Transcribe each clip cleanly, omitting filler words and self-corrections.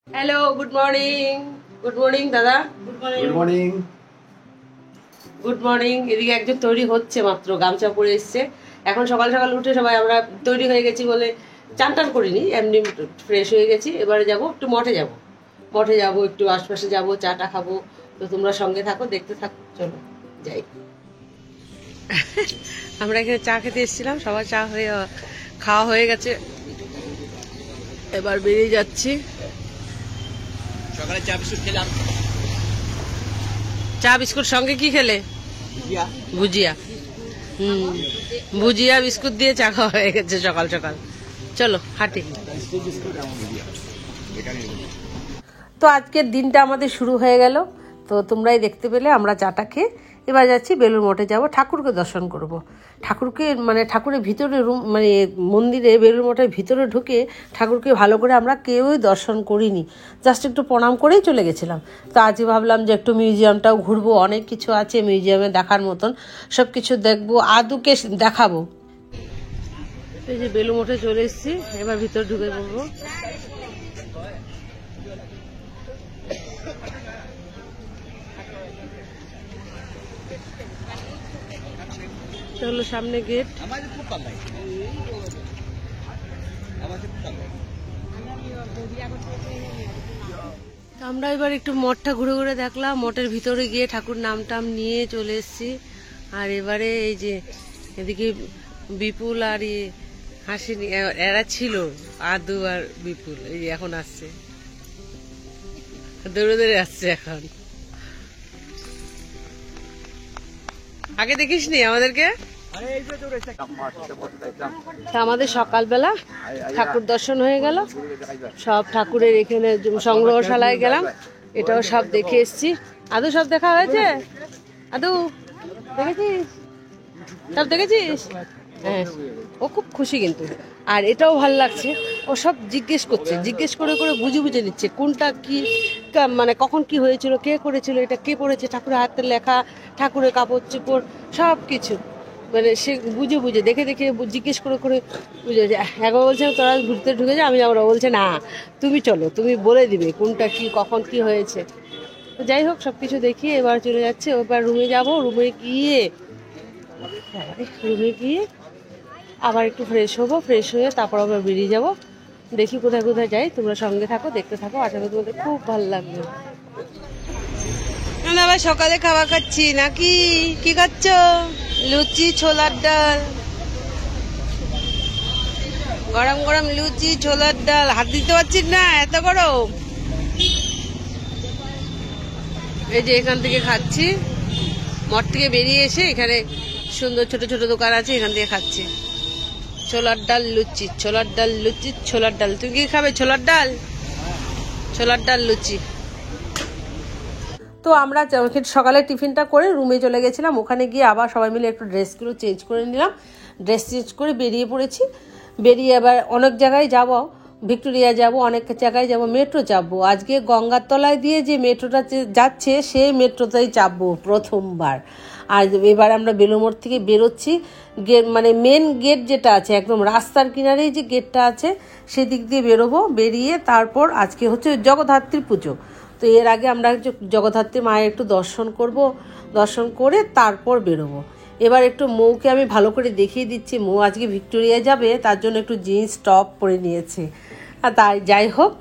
Hello, good morning. Good morning দাদা। Good morning. Good morning. Good morning. এদিকে একজন তৈরি হচ্ছে, মাত্র গামছা পরে এসছে। এখন সকাল সকাল উঠে সবাই আমরা তৈরি হয়ে গেছি বলে চান টান করিনি, এমনি ফ্রেশ হয়ে গেছি। এবারে যাব একটু মঠে যাব একটু আশপাশে যাব, চাটা খাবো। তো তোমরা সঙ্গে থাকো, দেখতে থাকো, চলো যাই। আমরা এখানে চা খেতে এসেছিলাম, সবার চা খাওয়া হয়ে গেছে, এবার বেরিয়ে যাচ্ছি। সকালে চা বিস্কুট খেলাম। চা বিস্কুট সঙ্গে কি খেলে? ভুজিয়া। ভুজিয়া বিস্কুট দিয়ে চা খাওয়া হয়ে গেছে সকাল সকাল। চলো হাঁটি। তো আজকের দিনটা আমাদের শুরু হয়ে গেল। তো তোমরাই দেখতে পেলে আমরা চাটা খেয়ে এবার যাচ্ছি বেলুড় মঠে যাব, ঠাকুরকে দর্শন করব। ঠাকুরকে ঠাকুরের ভিতরে মন্দিরে বেলুড় মঠের ভিতরে ঢুকে ঠাকুরকে ভালো করে আমরা কেউই দর্শন করিনি, জাস্ট একটু প্রণাম করেই চলে গেছিলাম। তো আজই ভাবলাম যে একটু মিউজিয়ামটাও ঘুরবো, অনেক কিছু আছে মিউজিয়ামে দেখার মতন, সব কিছু দেখবো, আদুকে দেখাবো। এই যে বেলুড় মঠে চলে এসেছি, এবার ভিতরে ঢুকে পড়বো। হলো সামনে গেট। আমরা এবার একটু মঠটা ঘুরে ঘুরে দেখলাম, মঠের ভিতরে গিয়ে ঠাকুর নাম টাম নিয়ে চলে এসেছি। আর এবারে এই যে এদিকে বিপুল আর হাসিনি, এরা ছিল আদু আর বিপুল, এই যে এখন আসছে, দৌড়ে দৌড়ে আসছে এখন। আগে দেখিস নি আমাদেরকে? আমাদের সকালবেলা ঠাকুর দর্শন হয়ে গেল, সব ঠাকুরের এখানে সংগ্রহশালায় গেলাম, এটাও সব দেখে এসছি। আদু সব দেখা হয়েছে? আদু দেখেছিস? সব দেখেছিস? হ্যাঁ, ও খুব খুশি কিন্তু। আর এটাও ভালো লাগছে, ও সব জিজ্ঞেস করছে, জিজ্ঞেস করে করে বুঝে বুঝে নিচ্ছে কোনটা কি, মানে কখন কি হয়েছিল, কে করেছিল, এটা কে পড়েছে, ঠাকুরের হাতের লেখা, ঠাকুরের কাপড় চোপড় সব কিছু, মানে সে বুঝে বুঝে দেখে দেখে জিজ্ঞেস করে করে বুঝে। একবার বলছে তোরা ঘুরতে ঢুকে যা, আমি যাবো না, বলছে না তুমি চলো, তুমি বলে দিবে কোনটা কি কখন কি হয়েছে। তো যাই হোক, সব কিছু দেখিয়ে এবার চলে যাচ্ছে। এবার রুমে যাব, রুমে গিয়ে আবার একটু ফ্রেশ হবো, ফ্রেশ হয়ে তারপর আবার বেরিয়ে যাব। দেখি কোথায় কোথায় যাই, তোমরা সঙ্গে থাকো, দেখতে থাকো, আশা করি তোমাদের খুব ভালো লাগবে। আবার সকালে খাওয়া খাচ্ছি নাকি? কি খাচ্ছ? লুচি ছোলার ডাল, গরম গরম লুচি ছোলার ডাল। হাত দিতে পারছিস না, এত গরম। এই যে এখান থেকে খাচ্ছি, মঠ থেকে বেরিয়ে এসে এখানে সুন্দর ছোট ছোট দোকান আছে, এখান থেকে খাচ্ছি ছোলার ডাল লুচি, ছোলার ডাল লুচি, ছোলার ডাল। তুমি কি খাবে? ছোলার ডাল, ছোলার ডাল লুচি। তো আমরা সকালে টিফিনটা করে রুমে চলে গেছিলাম, ওখানে গিয়ে আবার সবাই মিলে একটু ড্রেসগুলো চেঞ্জ করে নিলাম, ড্রেস চেঞ্জ করে বেরিয়ে পড়েছি। বেরিয়ে আবার অনেক জায়গায় যাব, ভিক্টোরিয়া যাব, অনেক জায়গায় যাব, মেট্রো চাপবো। আজকে গঙ্গার তলায় দিয়ে যে মেট্রোটা যাচ্ছে সেই মেট্রোতেই চাপবো প্রথমবার। আর এবার আমরা বেলুড় মঠ থেকে বেরোচ্ছি, গেট মানে মেন গেট যেটা আছে একদম রাস্তার কিনারেই যে গেটটা আছে সেদিক দিয়ে বেরোবো। বেরিয়ে তারপর আজকে হচ্ছে জগদ্ধাত্রী পুজো, তো এর আগে আমরা জগদ্ধাত্রী মায়ের একটু দর্শন করব, দর্শন করে তারপর বেরোবো। এবার একটু মৌকে আমি ভালো করে দেখিয়ে দিচ্ছি, মৌ আজকে ভিক্টোরিয়া যাবে, তার জন্য একটু জিন্স টপ পরে নিয়েছে। আর তাই যাই হোক,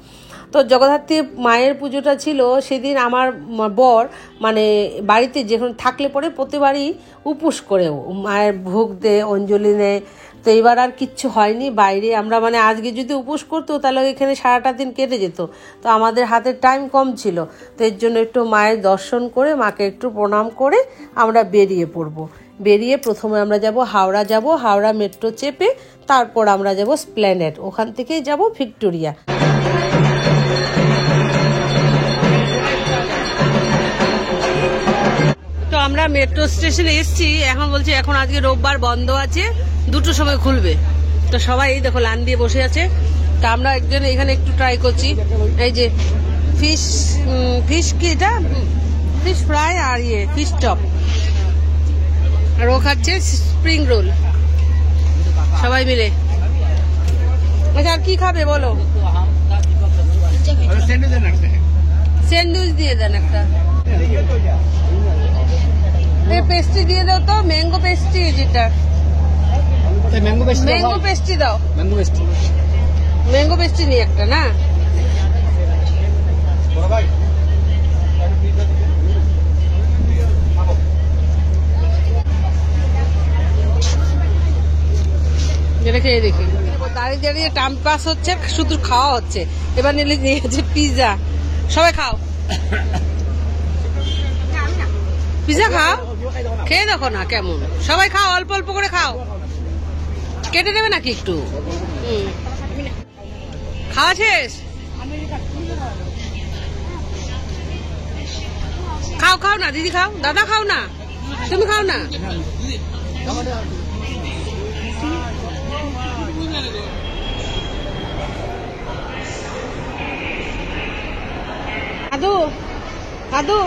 তো জগদ্ধাত্রী মায়ের পুজোটা ছিল সেদিন আমার বর মানে বাড়িতে যখন থাকলে পরে প্রতিবারই উপোস করেও মায়ের ভোগ দেয়, অঞ্জলি নেয়। তো এবার আর কিচ্ছু হয়নি, বাইরে আমরা মানে আজকে যদি উপোস করতো তাহলে এখানে সারাটা দিন কেটে যেত, তো আমাদের হাতে টাইম কম ছিল। তো এর জন্য একটু মায়ের দর্শন করে মাকে একটু প্রণাম করে আমরা বেরিয়ে পড়বো। বেরিয়ে প্রথমে আমরা যাব হাওড়া, যাব হাওড়া মেট্রো চেপে, তারপর আমরা যাব স্প্ল্যানেড, ওখান থেকেই যাব ভিক্টোরিয়া। তো আমরা মেট্রো স্টেশনে এসেছি, এখন বলছি এখন আজকে রোববার বন্ধ আছে, 2টোর সময় খুলবে। তো সবাই এই দেখো লাইন দিয়ে বসে আছে। তা আমরা একজন এখানে একটু ট্রাই করছি, এই যে ফিশ কি এটা, ফিশ ফ্রাই আর ফিশ চপ, আর ও খাচ্ছে স্প্রিং রোল, সবাই মিলে। আচ্ছা আর কি খাবে বলো? স্যান্ডউইচ দিয়ে দেন একটা, পেস্ট্রি দিয়ে দাও তো, ম্যাঙ্গো পেস্ট্রি যেটা, ম্যাঙ্গো পেস্ট্রি দাও, ম্যাঙ্গো পেস্ট্রি নিয়ে একটা না। যেটা খেয়ে দেখি, দাঁড়িয়ে দাঁড়িয়ে টাইম পাস হচ্ছে, শুধু খাওয়া হচ্ছে। এবার নিলে নিয়েছে পিজা, সবাই খাও, পিজা খাও, খেয়ে দেখো না কেমন, সবাই খাও, অল্প অল্প করে খাও, কেটে দেবে নাকি একটু? খাওয়া শেষ, খাও খাও না দিদি, খাও, দাদা খাও না, তুমি খাও না। আদু আদু।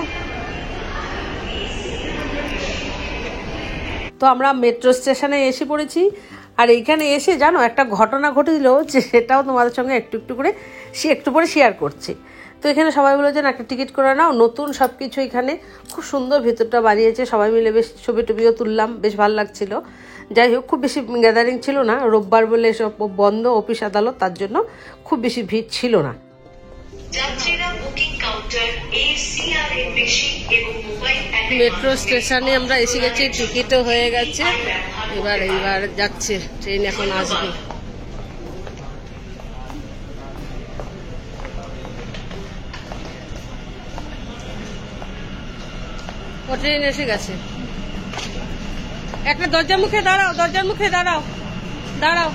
তো আমরা মেট্রো স্টেশনে এসে পড়েছি, আর এইখানে এসে জানো একটা ঘটনা ঘটেছিল, যে সেটাও তোমাদের সঙ্গে একটু একটু পরে শেয়ার করছি। তো এখানে সবাই বলে যে একটা টিকিট করে নাও, নতুন সব কিছু, এখানে খুব সুন্দর ভেতরটা বানিয়েছে, সবাই মিলে বেশ ছবি টবিও তুললাম, বেশ ভালো লাগছিল। যাই হোক, খুব বেশি গ্যাদারিং ছিল না, রোববার বলে সব বন্ধ অফিস আদালত, তার জন্য খুব বেশি ভিড় ছিল না। মেট্রো স্টেশনে আমরা এসে গেছি, টিকিটও হয়ে গেছে, এইবার যাচ্ছে ট্রেন, এখন আসবে। ও ট্রেন এসে গেছে, একটা দরজার মুখে দাঁড়াও, দরজার মুখে দাঁড়াও, দাঁড়াও,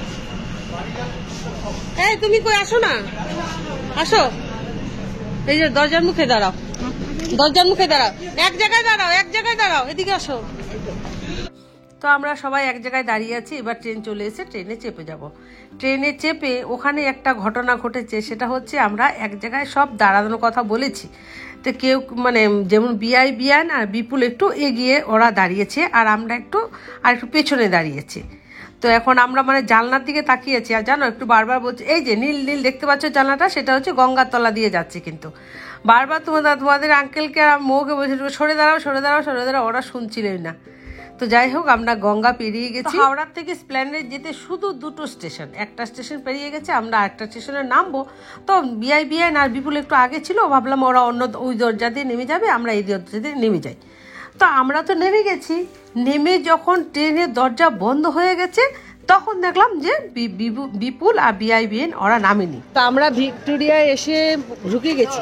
এই তুমি কই, আসো না, আসো, এই যে দরজার মুখে দাঁড়াও, দরজার মুখে দাঁড়াও, এক জায়গায় দাঁড়াও, এক জায়গায় দাঁড়াও, এদিকে আসো। তো আমরা সবাই এক জায়গায় দাঁড়িয়ে আছি, এবার ট্রেন চলে এসে ট্রেনে চেপে যাব। ট্রেনে চেপে ওখানে একটা ঘটনা ঘটেছে, সেটা হচ্ছে আমরা এক জায়গায় সব দাঁড়ানোর কথা বলেছি, তো কেউ মানে যেমন বিআইবিএন আর বিপুল একটু এগিয়ে ওরা দাঁড়িয়েছে, আর আমরা একটু পেছনে দাঁড়িয়েছি। তো এখন আমরা মানে জানলার দিকে তাকিয়েছি, আর জানো একটু বারবার বলছে, এই যে নীল নীল দেখতে পাচ্ছ জানলাটা, সেটা হচ্ছে গঙ্গার তলা দিয়ে যাচ্ছে, কিন্তু বারবার তোমাদের আঙ্কেলকে আর মৌকে বলছে সরে দাঁড়াও, সরে দাঁড়াও, সরে দাঁড়াও, ওরা শুনছিলই না। তো যাই হোক, আমরা গঙ্গা পেরিয়ে গেছি। হাওড়ার থেকে স্প্ল্যানেড যেতে শুধু দুটো স্টেশন, একটা স্টেশন পেরিয়ে গেছে, আমরা একটা স্টেশনে নামবো। তো বিআইবিএন আর বিপুল একটু আগে ছিল, ভাবলাম ওরা অন্য ওই দরজা দিয়ে নেমে যাবে, আমরা এই দরজা দিয়ে নেমে যাই। তো আমরা তো নেমে গেছি, নেমে যখন ট্রেনের দরজা বন্ধ হয়ে গেছে, তখন দেখলাম যে বিপুল আর বিআইবিএন ওরা নামেনি। তো আমরা ভিক্টোরিয়ায় এসে ঢুকে গেছি,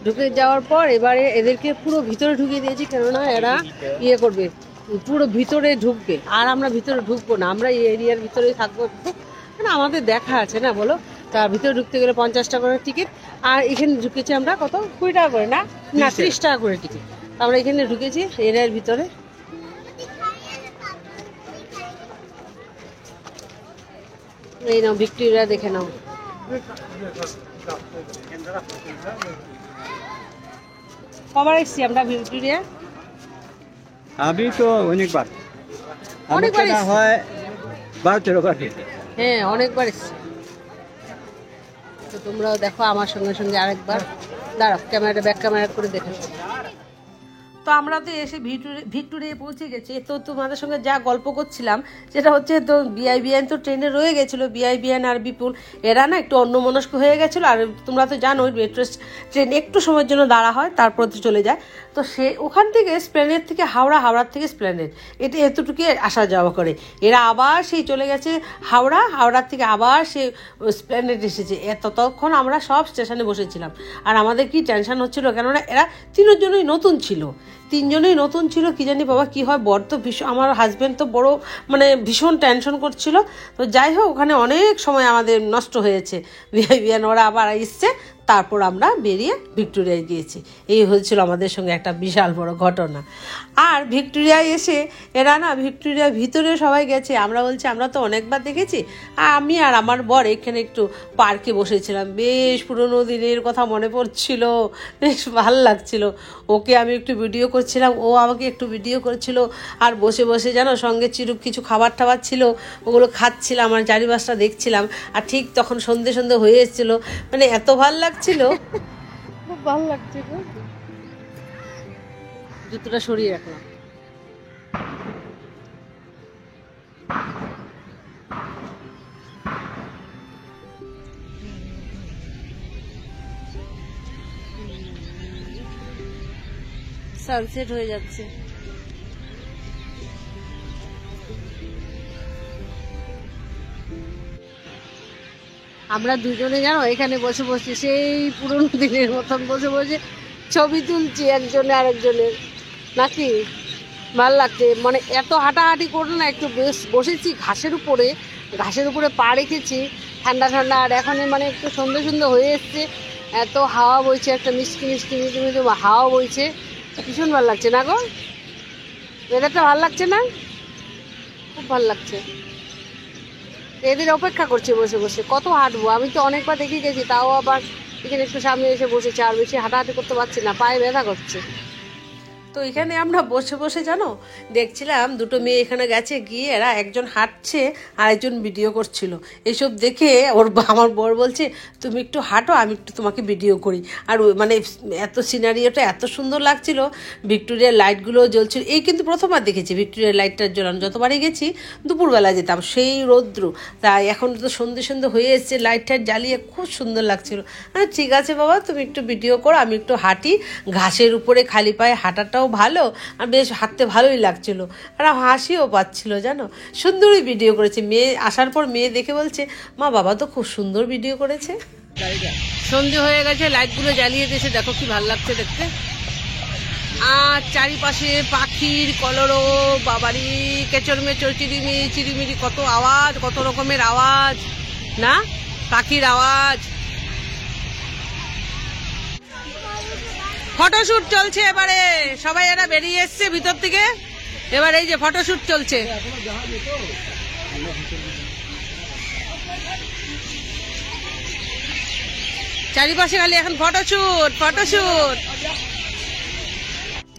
ঢুকে যাওয়ার পর এবারে এদেরকে পুরো ভিতরে ঢুকিয়ে দিয়েছি, কেননা এরা ইয়ে করবে, পুরো ভিতরে ঢুকবে, আর আমরা ভিতরে ঢুকবো না, আমরা এই এরিয়ার ভিতরেই থাকবো একটু, মানে আমাদের দেখা আছে না বলো। তার ভিতরে ঢুকতে গেলে 50 টাকা করে টিকিট, আর এখানে ঢুকেছি আমরা কত 20 টাকা করে, না 30 টাকা করে টিকিট। আমরা এখানে ঢুকেছি এরিয়ার ভিতরে। এই নাও ভিক্টোরিয়া, দেখে নাও। কবার এসছি আমরা ভিক্টোরিয়া? আমি তো অনেকবার, হয় 12-13 বার। হ্যাঁ, অনেকবার এসছি। তো তোমরাও দেখো আমার সঙ্গে সঙ্গে আরেকবার, দাঁড়াও ক্যামেরাটা ব্যাক ক্যামেরা করে দেখো। তো আমরা তো এসে ভিক্টোরিয়া পৌঁছে গেছি। তো তোমাদের সঙ্গে যা গল্প করছিলাম সেটা হচ্ছে, তো বিআইবিএন তো ট্রেনে রয়ে গেছিলো, বিআইবিএন আর বিপুল এরা না একটু অন্যমনস্ক হয়ে গেছিলো। আর তোমরা তো জানো মেট্রো ট্রেন একটু সময়ের জন্য দাঁড়া হয়, তারপর তো চলে যায়। তো সে ওখান থেকে স্প্ল্যানেড থেকে হাওড়ার থেকে স্প্ল্যানেড, এটা এতটুকু আসা যাওয়া করে। এরা আবার সেই চলে গেছে হাওড়ার থেকে আবার সে স্প্ল্যানেড এসেছে। ততক্ষণ আমরা সব স্টেশনে বসেছিলাম, আর আমাদের কি টেনশন হচ্ছিলো, কেননা এরা তিনজনই নতুন ছিল, কি জানি বাবা কি হয়। বর তো ভীষণ, আমার হাজব্যান্ড তো বড় মানে ভীষণ টেনশন করছিল। তো যাই হোক, ওখানে অনেক সময় আমাদের নষ্ট হয়েছে। বিআইবিএন ওরা আবার এসছে, তারপর আমরা বেরিয়ে ভিক্টোরিয়ায় গিয়েছি। এই হয়েছিল আমাদের সঙ্গে একটা বিশাল বড় ঘটনা। আর ভিক্টোরিয়ায় এসে এরা না ভিক্টোরিয়ার ভিতরে সবাই গেছে, আমরা বলছি আমরা তো অনেকবার দেখেছি। আমি আর আমার বর এখানে একটু পার্কে বসেছিলাম, বেশ পুরোনো দিনের কথা মনে পড়ছিল, বেশ ভালো লাগছিল। ওকে আমি একটু ভিডিও করছিলাম, ও আমাকে একটু ভিডিও করছিল, আর বসে বসে জানো সঙ্গে কিছু খাবার টাবার ছিল, ওগুলো খাচ্ছিলাম আর চারিপাশটা দেখছিলাম। আর ঠিক তখন সন্ধে হয়ে এসেছিলো, মানে এত ভালো লাগছে। লাগছিল, খুব ভালো লাগছিল। জুতোটা সরিয়ে রাখলাম। সানসেট হয়ে যাচ্ছে। আমরা দুজনে জানো এখানে বসে বসে সেই পুরনো দিনের মতন বসে বসে ছবি তুলছি একজনে আরেকজনের, নাকি ভাল লাগছে। মানে এত হাঁটাহাঁটি করলো না, একটু বেশ বসেছি ঘাসের উপরে পা রেখেছি, ঠান্ডা ঠান্ডা। আর এখন মানে একটু সন্ধ্যে সন্ধ্যে হয়ে এসছে, এত হাওয়া বইছে, একটা মিষ্টি মিষ্টি মিষ্টি মিষ্টি হাওয়া বইছে, ভীষণ ভালো লাগছে না গো? ওয়েদারটা ভালো লাগছে না? খুব ভালো লাগছে। এদের অপেক্ষা করছি বসে বসে, কত হাঁটবো। আমি তো অনেকবার দেখে গেছি, তাও আবার এখানে একটু সামনে এসে বসেছি, আর বেশি হাঁটাহাঁটি করতে পারছি না, পায়ে ব্যথা করছে। তো এখানে আমরা বসে বসে জানো দেখছিলাম, দুটো মেয়ে এখানে গেছে, গিয়ে এরা একজন হাঁটছে আর একজন ভিডিও করছিল। এইসব দেখে আমার বর বলছে তুমি একটু হাঁটো, আমি একটু তোমাকে ভিডিও করি। আর মানে এত সিনারিওটা এত সুন্দর লাগছিল, ভিক্টোরিয়ার লাইটগুলো জ্বলছিল। এই কিন্তু প্রথমবার দেখেছি ভিক্টোরিয়ার লাইটটার জ্বলানো, যতবারই গেছি দুপুরবেলা যেতাম, সেই রৌদ্র। তাই এখন তো সন্ধে সন্ধে হয়ে এসছে, লাইট টাইট জ্বালিয়ে খুব সুন্দর লাগছিল। হ্যাঁ ঠিক আছে বাবা, তুমি একটু ভিডিও করো, আমি একটু হাঁটি। ঘাসের উপরে খালি পায়ে হাঁটাটাও ভালো, আর বেশ হাঁটতে ভালোই লাগছিল, আর হাসিও পাচ্ছিল জানো। সুন্দরই ভিডিও করেছে। মেয়ে আসার পর মেয়ে দেখে বলছে মা বাবা তো খুব সুন্দর ভিডিও করেছে। সন্ধে হয়ে গেছে, লাইটগুলো জ্বালিয়ে দিয়েছে, দেখো কি ভালো লাগছে দেখতে। আর চারিপাশে পাখির কলরব, বাবারি কেচর মেচর চিরিমিরি কত আওয়াজ, কত রকমের আওয়াজ না, পাখির আওয়াজ। ফটোশুট চলছে এবারে, সবাই এরা বেরিয়ে এসছে ভিতর থেকে, এবার এই যে ফটোশুট চলছে। চারিপাশে খালি এখন ফটোশুট ফটোশুট।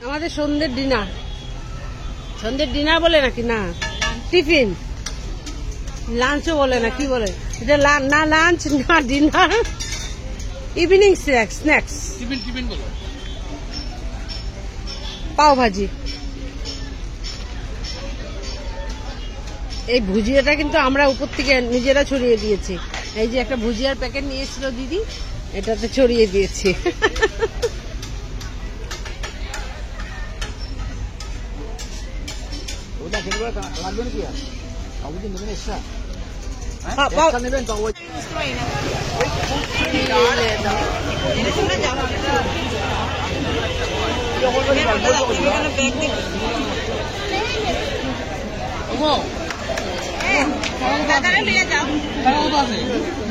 আমাদের সন্ধ্যের ডিনার বলে নাকি না, টিফিন লাঞ্চও বলে না, কি বলে এটা, না লাঞ্চ না ডিনার, ইভিনিং স্ন্যাক্স টিফিন বলে, পাও ভাজি। এই ভুজিয়াটা কিন্তু আমরা উপর থেকে নিজেরা ছড়িয়ে দিয়েছি। এই যে একটা ভুজিয়ার প্যাকেট নিয়ে এসেছিল দিদি, এটাতে ছড়িয়ে দিয়েছি।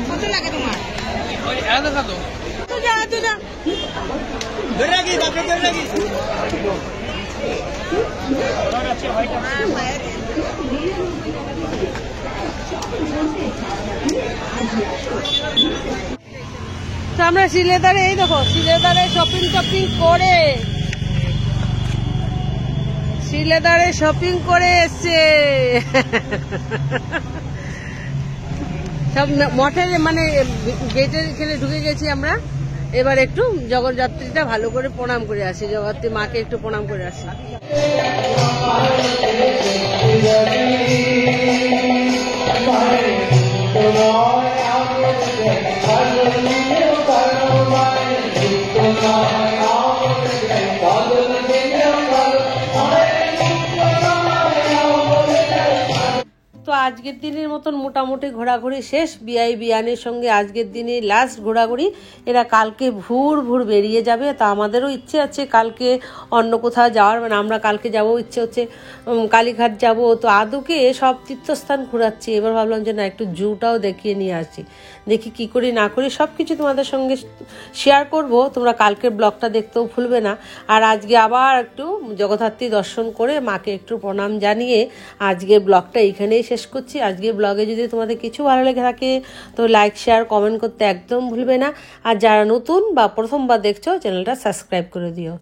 কত লাগে তোমার? তো আমরা শিলেদারে, এই দেখো শিলেদারে শপিং করে এসছে। সব মঠের মানে গেটের এখানে ঢুকে গেছি আমরা। এবার একটু জগদ্ধাত্রীটা ভালো করে প্রণাম করে আসি, জগদ্ধাত্রী মাকে একটু প্রণাম করে আসি। তো আজকের দিনের মতন মোটামুটি ঘোরাঘুরি শেষ। বিআই বিয়ানের সঙ্গে আজকের দিনে লাস্ট ঘোরাঘুরি। এরা কালকে ভোর বেরিয়ে যাবে। তা আমাদেরও ইচ্ছে আছে কালকে অন্য কোথাও যাওয়ার, মানে আমরা কালকে যাবো, ইচ্ছে হচ্ছে কালীঘাট যাব। তো আদুকে সব তীর্থস্থান ঘোরাচ্ছি। এবার ভাবলাম যে না, একটু জুটাও দেখিয়ে নিয়ে আসি, দেখি কি করি না করি, সব কিছু তোমাদের সঙ্গে শেয়ার করব। তোমরা কালকের ব্লগটা দেখতেও ভুলবে না। আর আজকে আবার একটু জগদ্ধাত্রী দর্শন করে মাকে একটু প্রণাম জানিয়ে আজকের ব্লগটা এইখানেই শেষ করছি। আজকের ব্লগে যদি তোমাদের কিছু ভালো লেগে থাকে তো লাইক শেয়ার কমেন্ট করতে একদম ভুলবে না। আর যারা নতুন বা প্রথমবার দেখছো চ্যানেলটা সাবস্ক্রাইব করে দিও।